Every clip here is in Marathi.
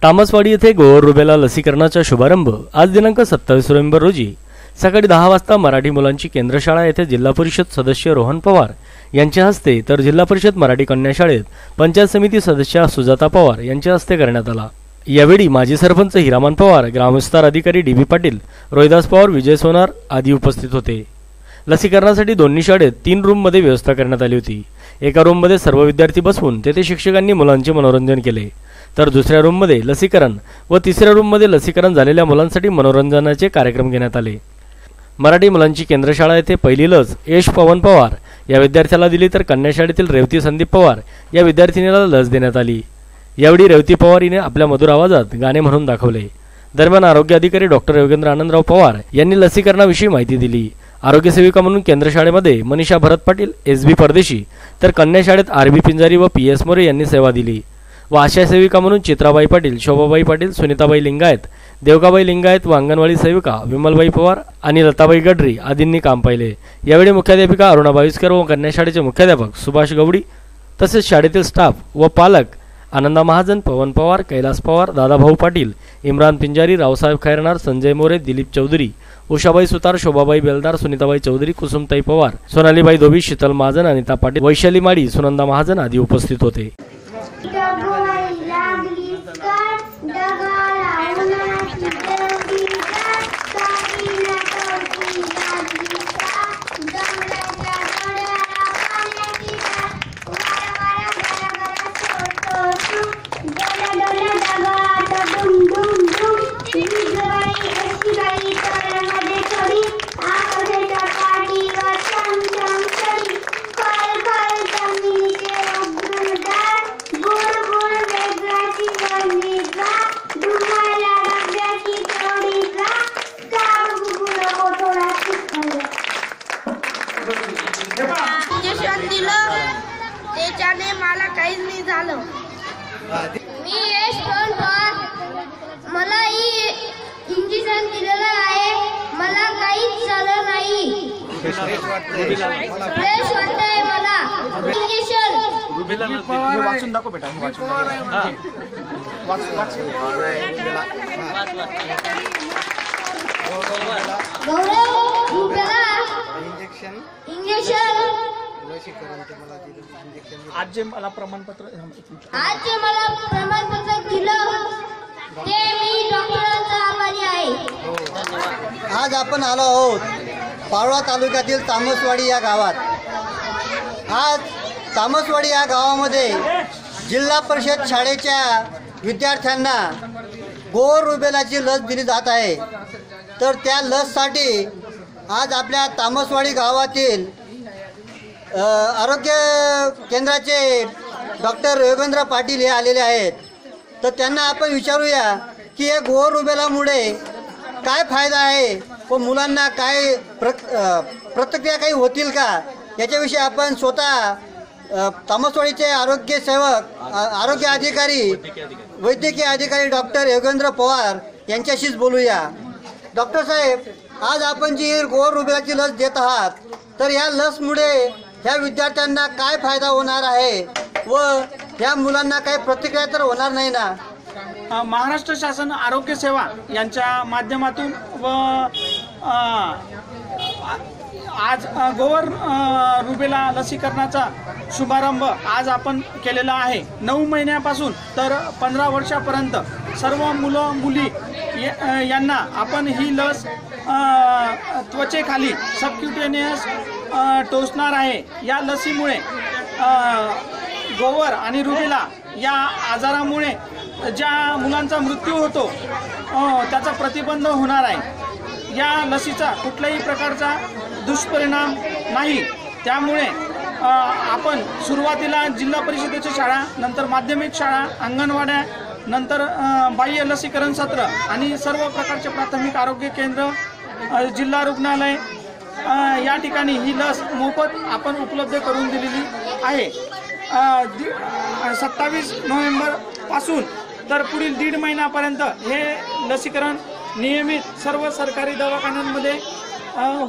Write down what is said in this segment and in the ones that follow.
तामसवाडी येथे गोवर रुबेला लसीकरणाचा शुभारंभ आज दिनांक 27 नोव्हेंबर रोजी सकाळी 10 वाजता मराठी मुलांची केंद्रशाळा येथे जिल्हा परिषद सदस्य रोहन पवार यांच्या हस्ते तर जिल्हा परिषद मराठी कन्या शाळेत पंचायत समिती सदस्य सुजाता पवार यांच्या हस्ते करण्यात आला। यावेळी माजी सरपंच हिरामन पवार, ग्रामविस्तार अधिकारी डी.बी. पाटील, रोहिदास पवार, विजय सोनार आदी उपस्थित होते। लसीकरणासाठी दोन्ही शाळेत 3 रूममध्ये व्यवस्था करण्यात आली होती। एका रूममध्ये सर्व विद्यार्थी बसवून तेथे शिक्षकांनी मुलांचे मनोरंजन केले, तर दुसऱ्या रूममध्ये लसीकरण व तिसऱ्या रूममध्ये लसीकरण झालेल्या मुलांसाठी मनोरंजनाचे कार्यक्रम घेण्यात आले। मराठी मुलांची केंद्रशाळा येथे पहिली लस यश पवन पवार या विद्यार्थ्याला दिली, तर कन्या शाळेतील रेवती संदीप पवार या विद्यार्थिनीला लस देण्यात आली। यावेळी रेवती पवार हिने आपल्या मधुर आवाजात गाणे म्हणून दाखवले। दरम्यान आरोग्य अधिकारी डॉक्टर योगेंद्र आनंदराव पवार यांनी लसीकरणाविषयी माहिती दिली। आरोग्य सेविका म्हणून केंद्र शाळेमध्ये मनीषा भरत पाटील, एस.बी. परदेशी, तर कन्या शाळेत आर.बी. पिंजारी व पी.एस. मोरे यांनी सेवा दिली व आशा सेविका म्हणून चित्राबाई पाटील, शोभाबाई पाटील, सुनीताबाई लिंगायत, देवकाबाई लिंगायत व अंगणवाडी सेविका विमलबाई पवार आणि लताबाई गडरी आदींनी काम पाहिले। यावेळी मुख्याध्यापिका अरुणा बाविस्कर व कन्या शाळेचे मुख्याध्यापक सुभाष गवडी तसेच शाळेतील स्टाफ व पालक आनंदा महाजन, पवन पवार, कैलास पवार, दादाभाऊ पाटील, इम्रान पिंजारी, रावसाहेब खैरनार, संजय मोरे, दिलीप चौधरी, उषाबाई सुतार, शोभाबाई बेलदार, सुनीताबाई चौधरी, कुसुमताई पवार, सोनालीबाई धोबी, शीतल महाजन, अनिता पाटील, वैशाली माडी, सुनंदा महाजन आदी उपस्थित होते। त्याच्याने मला काहीच नाही झालं। मी यश पवार, मला इंजेक्शन दिलेलं आहे, मला काहीच झालं नाही। फ्रेश वाटतंय मला। इंजेक्शन वाचून दाखव बेटा, आज जे मला प्रमाणपत्र दिलं ते मी डॉक्टरांचा आभारी आहे। आज आपण आलो आहोत पारोळा तालुक्यातील तामसवाडी या गावात। आज तामसवाडी या गावामध्ये जिल्हा परिषद शाळेच्या विद्यार्थ्यांना गोवर रुबेलाची लस दिली जात आहे। तर त्या लससाठी आज आपल्या तामसवाडी गावातील आरोग्य केंद्राचे डॉक्टर योगेंद्र पाटील हे आलेले आहेत। तर त्यांना आपण विचारूया की या गोवर रुबेलामुळे काय फायदा आहे व मुलांना काय प्रतिक्रिया काही होतील का, याच्याविषयी आपण स्वतः तामसवाडीचे आरोग्य सेवक, आरोग्य अधिकारी, वैद्यकीय अधिकारी डॉक्टर योगेंद्र पवार यांच्याशीच बोलूया। डॉक्टर साहेब, आज आपण जी गोवर रुबेलाची लस देत आहात, तर या लसमुळे ह्या विद्यार्थ्यांना काय फायदा होणार आहे व ह्या मुलांना काही प्रतिक्रिया तर होणार नाही ना? महाराष्ट्र शासन आरोग्य सेवा यांच्या माध्यमातून व आज गोवर रुबेला लसीकरणाचा शुभारंभ आज आपण केलेला आहे। 9 महिन्यापासून तर 15 वर्षापर्यंत सर्व मुलं मुली यांना आपण ही लस त्वचेखाली सबक्युटेनियस टोचणार आहे। या लसीमुळे गोवर आणि रुबेला या आजारामुळे ज्या मुलांचा मृत्यू होतो त्याचा प्रतिबंध होणार आहे। या लसीचा कुठल्याही प्रकारचा दुष्परिणाम नाही। त्यामुळे आपण सुरुवातीला जिल्हा परिषदेच्या शाळा, नंतर माध्यमिक शाळा, अंगणवाड्या, नंतर बाह्य लसीकरण सत्र आणि सर्व प्रकारचे प्राथमिक आरोग्य केंद्र, जिल्हा रुग्णालय या ठिकाणी ही लस मोफत आपण उपलब्ध करून दिलेली आहे। 27 नोव्हेंबर पासून तर पुढील 1.5 महिन्यापर्यंत हे लसीकरण नियमित सर्व सरकारी दवाखान्यांमध्ये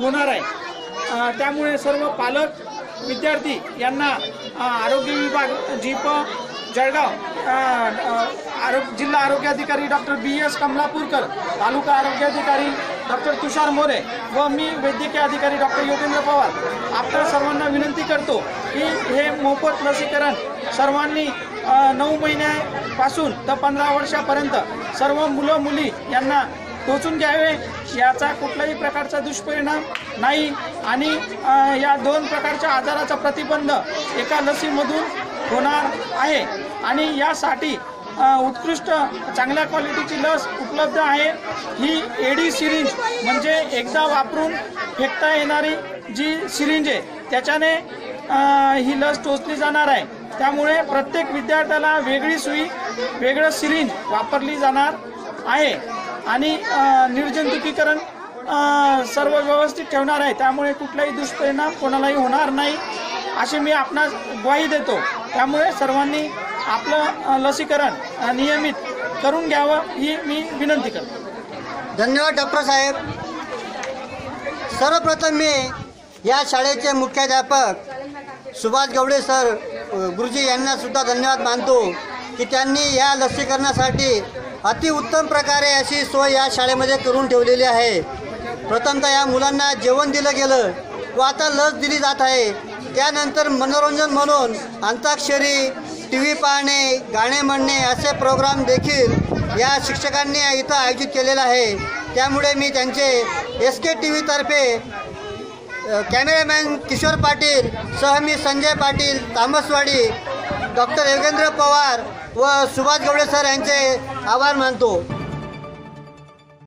होणार आहे। त्यामुळे सर्व पालक, विद्यार्थी यांना आरोग्य विभाग, जीप, जळगाव जिल्हा आरोग्य अधिकारी डॉक्टर BS कमलापूरकर, तालुका आरोग्य अधिकारी डॉक्टर तुषार मोरे व मी वैद्यकीय अधिकारी डॉक्टर योगेंद्र पवार आपल्या सर्वांना विनंती करतो की हे मोफत लसीकरण सर्वांनी 9 महिन्यापासून तर 15 वर्षापर्यंत सर्व मुलं मुली यांना टोचून घ्यावे. याचा कुठल्याही प्रकारचा दुष्परिणाम नाही आणि या 2 प्रकारच्या आजाराचा प्रतिबंध एका लसीमधून होणार आहे आणि यासाठी उत्कृष्ट चांगल्या क्वालिटीची लस उपलब्ध आहे. ही एडी सिरिंज म्हणजे एकदा वापरून फेकता येणारी जी सिरिंज आहे त्याच्याने ही लस टोचली जाणार आहे. त्यामुळे प्रत्येक विद्यार्थ्याला वेगळी सुई वेगळं सिरिंज वापरली जाणार आहे आणि निर्जंतुकीकरण सर्व व्यवस्थित ठेवणार आहे. त्यामुळे कुठलाही दुष्परिणाम कोणालाही होणार नाही अशी मी आपणास ग्वाही देतो. त्यामुळे सर्वांनी आपलं लसीकरण नियमित करून घ्यावं ही मी विनंती करतो. धन्यवाद डॉक्टर साहेब. सर्वप्रथम मी या शाळेचे मुख्याध्यापक सुभाष गवडे सर गुरुजी यांना सुद्धा धन्यवाद मानतो की त्यांनी या लसीकरणासाठी अतिउत्तम प्रकारे अशी सोय या शाळेमध्ये करून ठेवलेली आहे. प्रथमतः या मुलांना जेवण दिलं गेलं व आता लस दिली जात आहे. त्यानंतर मनोरंजन म्हणून अंताक्षरी, TV पाहणे, गाणे म्हणणे असे प्रोग्राम देखील या शिक्षकांनी इथं आयोजित केलेला आहे. त्यामुळे मी त्यांचे SK TV तर्फे कॅमेरामॅन किशोर पाटील सह मी संजय पाटील तामसवाडी, डॉक्टर योगेंद्र पवार व सुभाष गवडे सर यांचे आभार मानतो.